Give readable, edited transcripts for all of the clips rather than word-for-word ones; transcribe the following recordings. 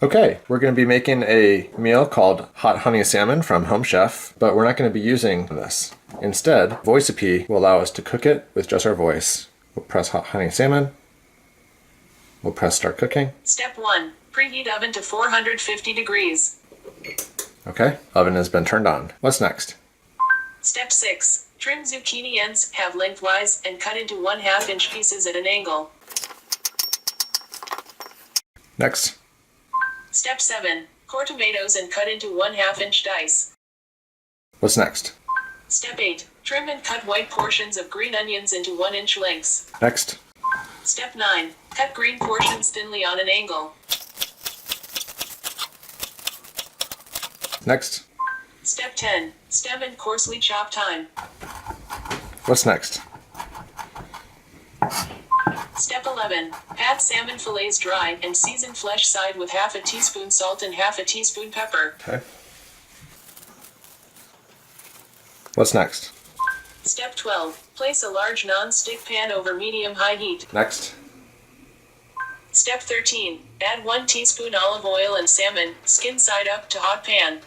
Okay, we're going to be making a meal called Hot Honey Salmon from Home Chef, but we're not going to be using this. Instead, Voicipe will allow us to cook it with just our voice. We'll press Hot Honey Salmon. We'll press Start Cooking. Step 1. Preheat oven to 450 degrees. Okay, oven has been turned on. What's next? Step 6. Trim zucchini ends, half lengthwise, and cut into 1/2 inch pieces at an angle. Next. Step 7. Core tomatoes and cut into 1/2 inch dice. What's next? Step 8. Trim and cut white portions of green onions into 1 inch lengths. Next. Step 9. Cut green portions thinly on an angle. Next. Step 10. Stem and coarsely chop thyme. What's next? Step 11. Pat salmon fillets dry and season flesh side with 1/2 teaspoon salt and 1/2 teaspoon pepper. Okay. What's next? Step 12. Place a large non-stick pan over medium-high heat. Next. Step 13. Add 1 teaspoon olive oil and salmon, skin side up, to hot pan.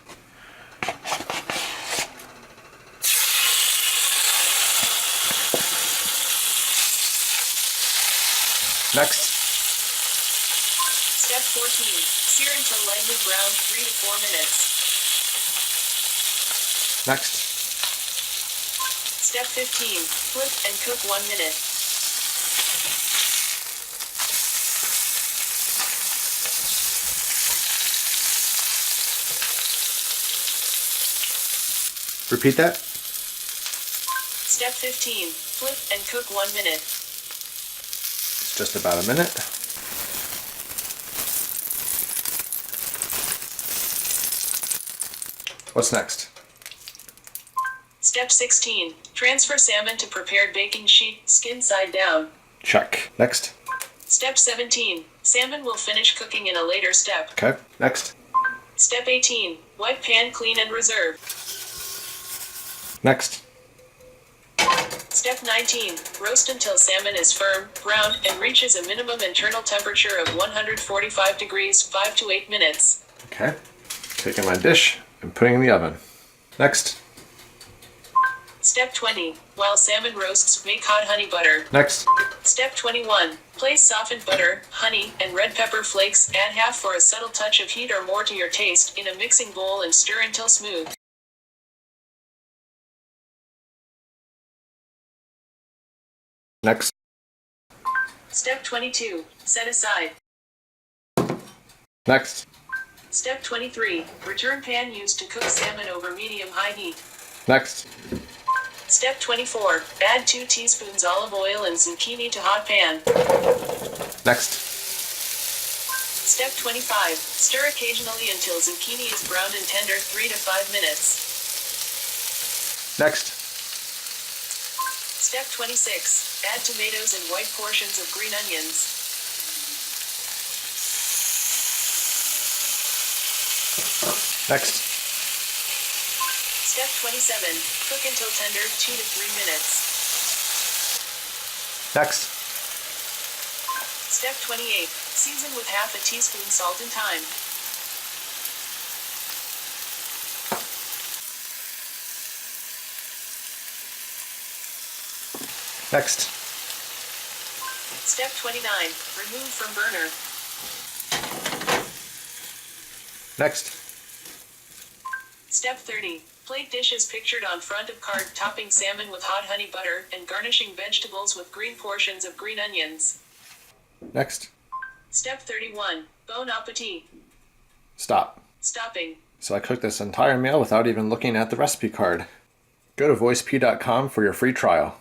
Next. Step 14. Sear until lightly browned 3 to 4 minutes. Next. Step 15. Flip and cook 1 minute. Repeat that. Step 15. Flip and cook 1 minute. Just about a minute. What's next? Step 16. Transfer salmon to prepared baking sheet, skin side down. Check. Next. Step 17. Salmon will finish cooking in a later step. Okay. Next. Step 18. Wipe pan clean and reserve. Next. Step 19. Roast until salmon is firm, brown, and reaches a minimum internal temperature of 145 degrees, 5 to 8 minutes. Okay. Taking my dish and putting it in the oven. Next. Step 20. While salmon roasts, make hot honey butter. Next. Step 21. Place softened butter, honey, and red pepper flakes, add 1/2 for a subtle touch of heat or more to your taste, in a mixing bowl and stir until smooth. Next. Step 22. Set aside. Next. Step 23. Return pan used to cook salmon over medium-high heat. Next. Step 24. Add 2 teaspoons olive oil and zucchini to hot pan. Next. Step 25. Stir occasionally until zucchini is browned and tender, 3 to 5 minutes. Next. Step 26. Add tomatoes and white portions of green onions. Next. Step 27. Cook until tender, 2 to 3 minutes. Next. Step 28. Season with 1/2 teaspoon salt and thyme. Next. Step 29. Remove from burner. Next. Step 30. Plate dishes pictured on front of card, topping salmon with hot honey butter, and garnishing vegetables with green portions of green onions. Next. Step 31. Bon appetit. Stop. Stopping. So I cooked this entire meal without even looking at the recipe card. Go to voicipe.com for your free trial.